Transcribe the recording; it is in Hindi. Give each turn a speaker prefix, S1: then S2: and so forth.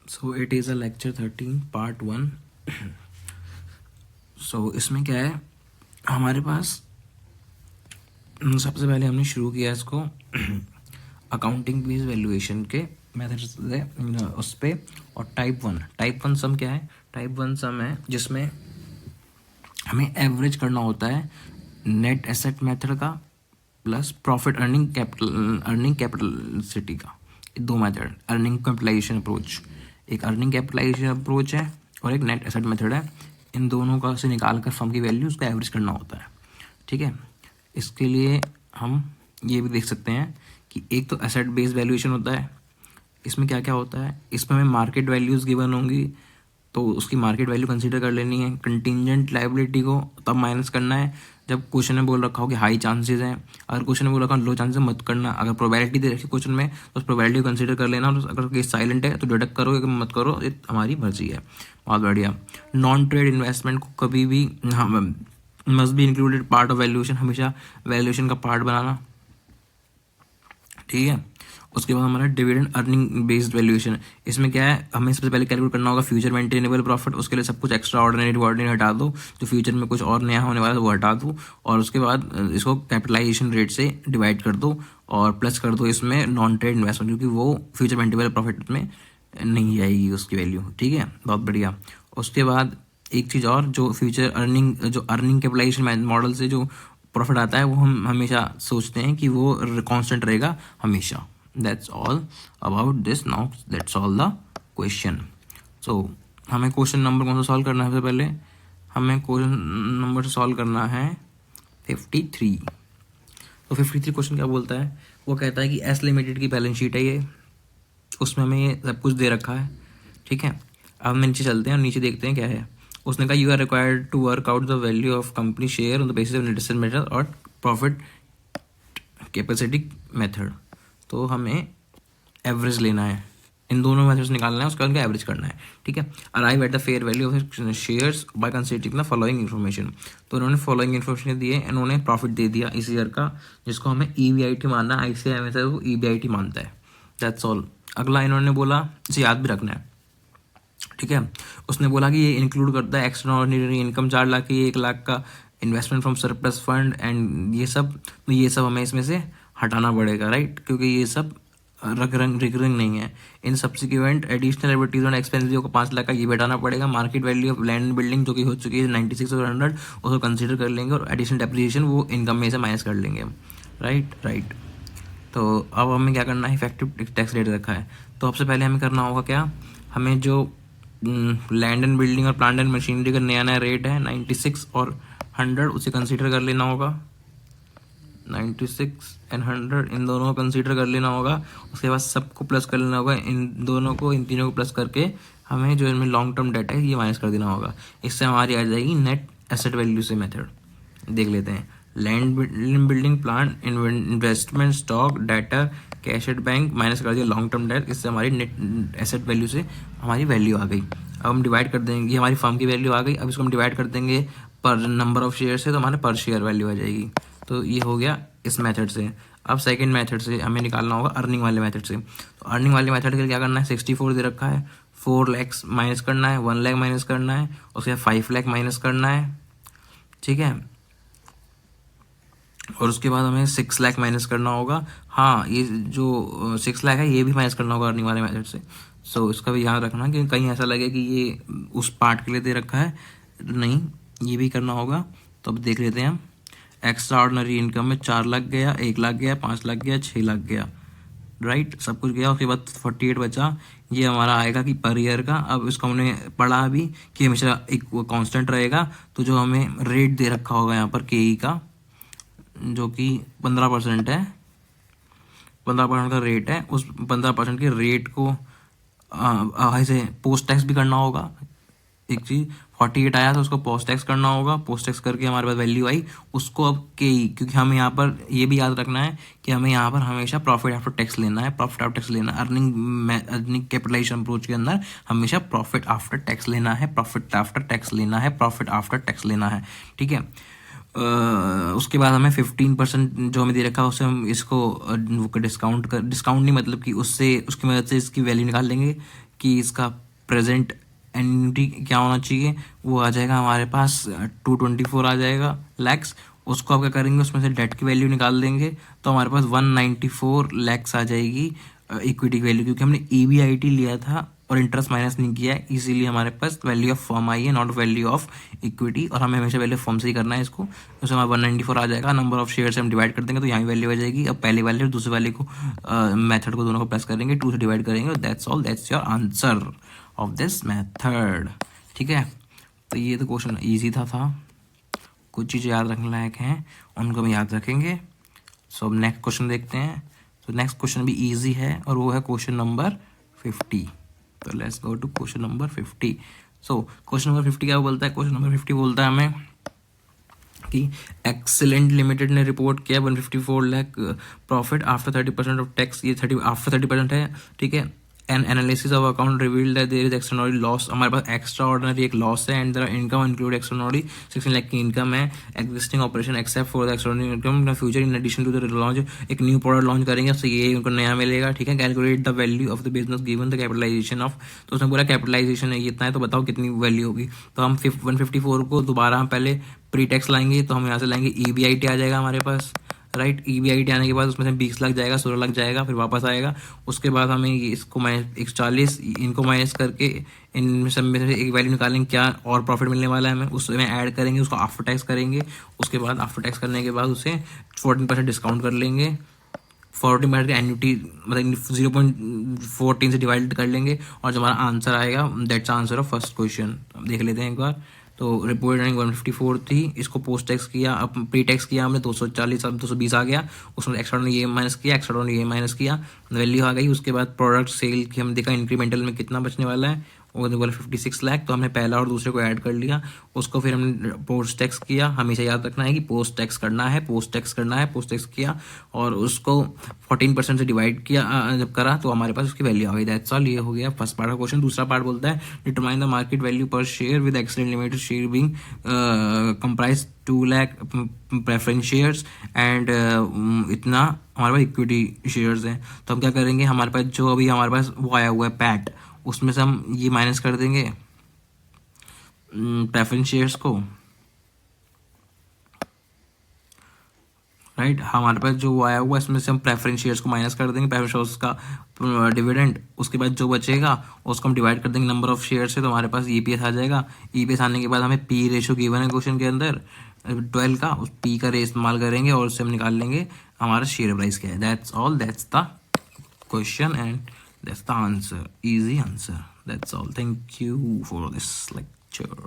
S1: So it is a lecture 13 part 1। सो इसमें क्या है, हमारे पास सबसे पहले हमने शुरू किया इसको अकाउंटिंग बेस्ड वैल्यूएशन के मेथड्स से उस पर। और टाइप वन सम क्या है? टाइप वन सम है जिसमें हमें एवरेज करना होता है नेट एसेट मेथड का प्लस प्रॉफिट अर्निंग कैपिटलिसिटी का। दो मेथड, अर्निंग कैपिटलाइजेशन अप्रोच, एक अर्निंग कैपिटलाइजेशन अप्रोच है और एक नेट एसेट मेथड है। इन दोनों का से निकाल कर फर्म की वैल्यू उसका एवरेज करना होता है। ठीक है, इसके लिए हम ये भी देख सकते हैं कि एक तो एसेट बेस्ड वैल्यूएशन होता है। इसमें क्या क्या होता है, इसमें हमें मार्केट वैल्यूज़ गिवन होंगी तो उसकी मार्केट वैल्यू कंसीडर कर लेनी है। कंटिंजेंट लायबिलिटी को तब माइनस करना है जब क्वेश्चन में बोल रखा हो कि हाई चांसेस हैं। अगर क्वेश्चन में बोल रखा हो लो चांसेस मत करना। अगर प्रोबेबिलिटी दे रखी क्वेश्चन में तो उस प्रोबेबिलिटी को कंसीडर कर लेना। और अगर केस साइलेंट है तो डिडक्ट करो या मत करो, ये हमारी मर्जी है। बहुत बढ़िया। नॉन ट्रेड इन्वेस्टमेंट को कभी भी must be included part of valuation, हमेशा वैल्यूएशन का पार्ट बनाना। ठीक है, उसके बाद हमारा डिविडेंड अर्निंग बेस्ड वैल्यूएशन। इसमें क्या है, हमें सबसे पहले कैलकुलेट करना होगा फ्यूचर मेंटेनेबल प्रॉफिट। उसके लिए सब कुछ एक्स्ट्रा ऑर्डिनरी हटा दो, जो फ्यूचर में कुछ और नया होने वाला है वो हटा दो। और उसके बाद इसको कैपिटलाइजेशन रेट से डिवाइड कर दो और प्लस कर दो इसमें नॉन ट्रेड इन्वेस्टमेंट, क्योंकि वो फ्यूचर मेंटेनेबल प्रॉफिट में नहीं आएगी उसकी वैल्यू। ठीक है, बहुत बढ़िया। उसके बाद एक चीज़ और, जो फ्यूचर अर्निंग कैपिटलाइजेशन मॉडल से जो प्रॉफिट आता है वो हम हमेशा सोचते हैं कि वो कांस्टेंट रहेगा हमेशा। That's all about this. Now let's solve the question. So हमें क्वेश्चन नंबर कौन सा सॉल्व करना है? सबसे पहले हमें क्वेश्चन नंबर सॉल्व करना है 53। तो 53 क्वेश्चन क्या बोलता है? वो कहता है कि एस लिमिटेड की बैलेंस शीट है ये, उसमें हमें ये सब कुछ दे रखा है। ठीक है, अब हम नीचे चलते हैं और नीचे देखते हैं क्या है। उसने कहा you are required to work out the value of company share on the basis of net asset method और प्रॉफिट कैपेसिटी मेथड। तो हमें एवरेज लेना है, इन दोनों मेथड्स निकालना है, उसका उनका एवरेज करना है। ठीक है, arrive at the fair value of shares by considering the following information. तो उन्होंने फॉलोइंग इन्फॉर्मेशन दी है, इन्होंने प्रॉफिट दे दिया इस ईयर का, जिसको हमें EBIT मानना है। ICICI वो EBIT मानता है। That's all. अगला इन्होंने बोला, इसे याद भी रखना है। ठीक है, उसने बोला कि ये इंक्लूड करता है एक्स्ट्राऑर्डिनरी इनकम 4 लाख की, 1 लाख का investment from surplus fund and ये सब। तो ये सब हमें इसमें से हटाना पड़ेगा, राइट, क्योंकि ये सब रिकरिंग नहीं है। In subsequent additional advertisement expensive को 5 लाख का ये भी हटाना पड़ेगा। Market value of land building जो कि हो चुकी है 96 और 100, उसको कंसिडर कर लेंगे और एडिशनल डेप्रिसिएशन वो इनकम में से माइनस कर लेंगे। राइट। तो अब हमें क्या करना है, इफेक्टिव टैक्स रेट रखा है। तो सबसे पहले हमें करना होगा क्या, हमें जो लैंड एंड बिल्डिंग और प्लांट एंड मशीनरी का नया रेट है 96 और 100, उसे कंसीडर कर लेना होगा। 96 एंड 100 इन दोनों को कंसीडर कर लेना होगा। उसके बाद सबको प्लस कर लेना होगा, इन दोनों को, इन तीनों को प्लस करके हमें जो इनमें लॉन्ग टर्म डेट है ये माइनस कर देना होगा। इससे हमारी आ जाएगी नेट एसेट वैल्यू से मेथड। देख लेते हैं। Land building plant investment stock data cash at bank minus कर दिया लॉन्ग टर्म डेट, इससे हमारी नेट एसेट वैल्यू से हमारी वैल्यू आ गई। अब हम डिवाइड कर देंगे, ये हमारी फर्म की वैल्यू आ गई। अब इसको हम डिवाइड कर देंगे पर नंबर ऑफ शेयर से, तो हमारे पर शेयर वैल्यू आ जाएगी। तो ये हो गया इस मेथड से। अब सेकंड मेथड से हमें निकालना होगा अर्निंग वाले मेथड से। तो अर्निंग वाले मेथड के लिए क्या करना है, 64 दे रखा है, 4 लाख माइनस करना है, 1 लाख माइनस करना है, उसके बाद 5 लाख माइनस करना है। ठीक है, और उसके बाद हमें 6 लाख माइनस करना होगा। हाँ, ये जो 6 लाख है ये भी माइनस करना होगा अर्निंग वाले मेथड से। सो इसका भी याद रखना कि कहीं ऐसा लगे कि ये उस पार्ट के लिए दे रखा है, नहीं, ये भी करना होगा। तो अब देख लेते हैं हम। एक्स्ट्रा ऑर्डिनरी इनकम में 4 लाख गया, 1 लाख गया, 5 लाख गया, 6 लाख गया, राइट, सब कुछ गया। उसके बाद 48 बचा, ये हमारा आएगा कि पर ईयर का। अब इसको हमने पढ़ा अभी कि हमेशा एक कांस्टेंट रहेगा। तो जो हमें रेट दे रखा होगा यहाँ पर KE का, जो कि 15% है, 15% का रेट है, उस 15% के रेट को ऐसे पोस्ट टैक्स भी करना होगा। एक चीज़ 48 आया तो उसको पोस्ट टैक्स करना होगा, पोस्ट टैक्स करके हमारे पास वैल्यू आई, उसको अब KE, क्योंकि हमें यहाँ पर ये भी याद रखना है कि हमें यहाँ पर हमेशा प्रॉफिट आफ्टर टैक्स लेना है। प्रॉफिट आफ्टर टैक्स लेना, अर्निंग कैपिटलाइजेशन अप्रोच के अंदर हमेशा प्रॉफिट आफ्टर टैक्स लेना है, प्रॉफिट आफ्टर टैक्स लेना है, प्रॉफिट आफ्टर टैक्स लेना है। ठीक है, उसके बाद हमें 15% जो हमें दे रखा है उससे हम इसको डिस्काउंट नहीं, मतलब कि उससे उसकी मदद से इसकी वैल्यू निकाल लेंगे कि इसका प्रेजेंट एन्युटी क्या होना चाहिए, वो आ जाएगा हमारे पास 224 आ जाएगा लैक्स। उसको आप क्या करेंगे, उसमें से डेट की वैल्यू निकाल देंगे तो हमारे पास 194 लैक्स आ जाएगी इक्विटी की वैल्यू, क्योंकि हमने EBIT लिया था और इंटरेस्ट माइनस नहीं किया है, इसीलिए हमारे पास वैल्यू ऑफ फर्म आई है, नॉट वैल्यू ऑफ इक्विटी। और हमें हमेशा वैल्यू फर्म से ही करना है इसको, तो हमारा 194 आ जाएगा। नंबर ऑफ शेयर से हम डिवाइड कर देंगे तो यहाँ भी वैल्यू आ जाएगी। अब पहले वाले और दूसरे वाले को मेथड को दोनों को प्लस करेंगे, 2 से डिवाइड करेंगे। That's all, that's your answer of this method. ठीक है, तो ये तो क्वेश्चन ईजी था। कुछ चीज़ें याद रखने लायक हैं, उनको हम याद रखेंगे। सो अब नेक्स्ट क्वेश्चन देखते हैं। तो नेक्स्ट क्वेश्चन भी इजी है और वो है क्वेश्चन नंबर 50। तो let's go to question number 50। So question number 50 क्या बोलता है? क्वेश्चन नंबर 50 बोलता है हमें कि एक्सीलेंट लिमिटेड ने रिपोर्ट किया 154 lakh profit after 30% of tax. ये 30 आफ्टर 30% है, ठीक है। An analysis of account revealed that there is extraordinary loss. हमारे पास एक्स्ट्रा ऑर्डिनरी एक लॉस है and their income include extraordinary 16 lakh की इनकम है existing operation except for the extraordinary income in future in addition to the launch. एक न्यू प्रोडक्ट लॉन्च करेंगे तो ये उनको नया मिलेगा, ठीक है। Calculate the value of the business given the capitalization of. तो उसने बोला कैपिटलाइजेशन है इतना है, तो बताओ कितनी वैल्यू होगी। तो हम 154 को दोबारा हम पहले प्री टैक्स लाएंगे, तो हम यहाँ से लाएंगे EBIT आ जाएगा हमारे पास, राइट। EBIT आने के बाद उसमें से 20 लाख जाएगा, 16 लाख जाएगा, फिर वापस आएगा। उसके बाद हमें इसको -140 इनको माइनस करके इन सब में से एक वैल्यू निकालेंगे क्या और प्रॉफिट मिलने वाला है हमें, उसमें ऐड करेंगे, उसको आफ्टर टैक्स करेंगे। उसके बाद आफ्टर टैक्स करने के बाद उसे 14% डिस्काउंट कर लेंगे। 40% की एन्युटी मतलब 0.14 से डिवाइड कर लेंगे और जो हमारा आंसर आएगा that's answer of first question. अब देख लेते हैं एक बार। तो रिपोर्ट रनिंग 154 थी, इसको पोस्ट टैक्स किया, अब प्री टैक्स किया हमने 240, अब 220 आ गया। उसमें एक्स्ट्रा ये माइनस किया, एक्स्ट्रा ये माइनस किया, वैल्यू आ गई। उसके बाद प्रोडक्ट सेल की हम देखा इंक्रीमेंटल में कितना बचने वाला है, वो बोला 56 लाख। तो हमने पहला और दूसरे को ऐड कर लिया, उसको फिर हमने पोस्ट टैक्स किया। हमेशा याद रखना है कि पोस्ट टैक्स करना है, पोस्ट टैक्स करना है। पोस्ट टैक्स किया और उसको 14% से डिवाइड किया, जब करा तो हमारे पास उसकी वैल्यू आ गई। दैट्स ऑल, ये हो गया फर्स्ट पार्ट का क्वेश्चन। दूसरा पार्ट बोलता है डिटरमाइन द मार्केट वैल्यू पर share with excellent limited share being comprise 2 lakh preference shares and इतना हमारे पास इक्विटी शेयर्स हैं। तो हम क्या करेंगे, हमारे पास जो अभी हमारे पास वो आया हुआ है पैट, उसमें से हम ये माइनस कर देंगे प्रेफरेंस शेयर्स को, राइट। हमारे पास जो आया हुआ है इसमें से हम प्रेफरेंस शेयर्स को माइनस कर देंगे, प्रेफरेंस शेयर्स का डिविडेंड। उसके बाद जो बचेगा उसको हम डिवाइड कर देंगे नंबर ऑफ शेयर से, तो हमारे पास EPS आ जाएगा। EPS आने के बाद हमें P रेशो गिवन है क्वेश्चन के अंदर 12 का, उस P का इस्तेमाल करेंगे और उससे हम निकाल लेंगे हमारा शेयर प्राइस क्या है। That's all, that's the question and that's the answer, easy answer. That's all. Thank you for this lecture.